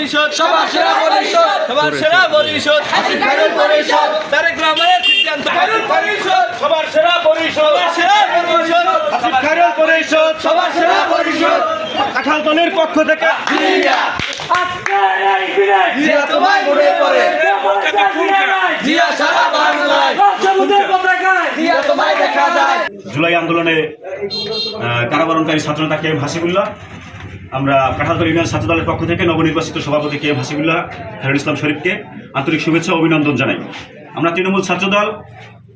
পরিষদ সবার সেরা পরিষদ সবার সেরা পরিষদ আসিফ খায়রুল পরিষদ তারেক রহমানের সিদ্ধান্ত খায়রুল পরিষদ সবার সেরা পরিষদ সেরা পরিষদ আসিফ খায়রুল পরিষদ সবার সেরা পরিষদ কাঁঠাল দলের পক্ষ থেকে জিয়া তোমায় মনে পড়ে জিয়া সারা বাংলায় জিয়া তোমায় দেখা যায়। জুলাই আন্দোলনে কারাবরণকারী ছাত্রনেতা কে এম হাসিবুল্লাহ, আমরা কাঁঠালতলী ইউনিয়ন ছাত্র দলের পক্ষ থেকে নবনির্বাচিত সভাপতি কে এম হাসিবুল্লাহ খায়রুল ইসলাম শরীফকে আন্তরিক শুভেচ্ছা ও অভিনন্দন জানাই। আমরা তৃণমূল ছাত্রদল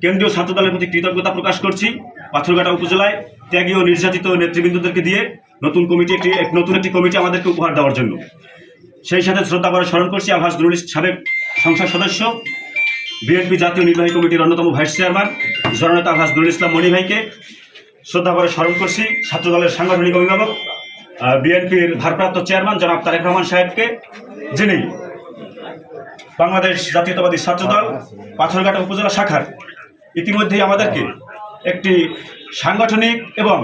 কেন্দ্রীয় ছাত্রদলের প্রতি কৃতজ্ঞতা প্রকাশ করছি। পাথরঘাটা উপজেলায় ত্যাগী ও নির্যাতিত নেতৃবৃন্দদেরকে দিয়ে নতুন একটি কমিটি আমাদেরকে উপহার দেওয়ার জন্য। সেই সাথে শ্রদ্ধাভরে স্মরণ করছি আলহাজ নুরুল সাবেক সংসদ সদস্য, বিএনপি জাতীয় নির্বাহী কমিটির অন্যতম ভাইস চেয়ারম্যান জননেতা আলহাজ নুরুল ইসলাম মনি ভাইকে শ্রদ্ধাভরে স্মরণ করছি। ছাত্রদলের সাংগঠনিক অভিভাবক বিএনপির ভারপ্রাপ্ত চেয়ারম্যান জনাব তারেক রহমান সাহেবকে, যিনি বাংলাদেশ জাতীয়তাবাদী ছাত্রদল পাথরঘাটা উপজেলা শাখার ইতিমধ্যেই আমাদেরকে একটি সাংগঠনিক এবং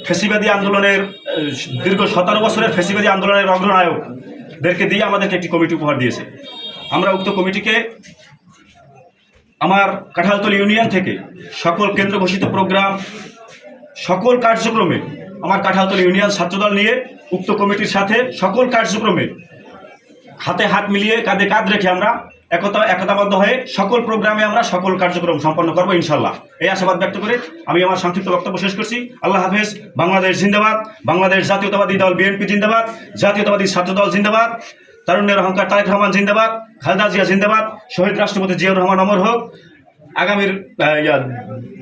ফ্যাসিবাদী আন্দোলনের দীর্ঘ 17 বছরের ফ্যাসিবাদী আন্দোলনের অগ্রনায়কদেরকে দিয়ে আমাদেরকে একটি কমিটি উপহার দিয়েছে। আমরা উক্ত কমিটিকে আমার কাঁঠালতলী ইউনিয়ন থেকে সকল কেন্দ্র ঘোষিত প্রোগ্রাম, সকল কার্যক্রমে আমার কাঁঠালতলী ইউনিয়ন ছাত্রদল নিয়ে উক্ত কমিটির সাথে সকল কার্যক্রমে হাতে হাত মিলিয়ে কাঁধে কাঁধ রেখে আমরা একতাবদ্ধ হয়ে সকল প্রোগ্রামে আমরা সকল কার্যক্রম সম্পন্ন করবো ইনশাল্লাহ। এই আশাবাদ ব্যক্ত করে আমি আমার সংক্ষিপ্ত বক্তব্য শেষ করছি। আল্লাহ হাফেজ। বাংলাদেশ জিন্দাবাদ, বাংলাদেশ জাতীয়তাবাদী দল বিএনপি জিন্দাবাদ, জাতীয়তাবাদী ছাত্রদল জিন্দাবাদ, তারুণ্যের অহংকার তারেক রহমান জিন্দাবাদ, খালেদা জিয়া জিন্দাবাদ, শহীদ রাষ্ট্রপতি জিয়াউর রহমান অমর হোক। আগামীর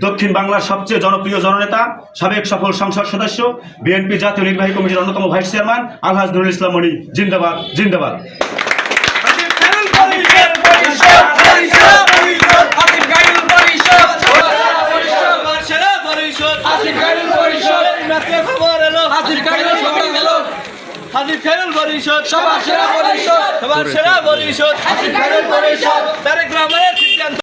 দক্ষিণ বাংলার সবচেয়ে জনপ্রিয় জননেতা, সাবেক সফল সংসদ সদস্য, বিএনপি জাতীয় নির্বাহী কমিটির অন্যতম ভাইস চেয়ারম্যান আলহাজ নুরুল ইসলাম মনি জিন্দাবাদ জিন্দাবাদ। আসিফ খায়রুল পরিষদ সবার সেরা পরিষদ সবার সেরা পরিষদ আসিফ খায়রুল পরিষদ তারেক রহমানের সিদ্ধান্ত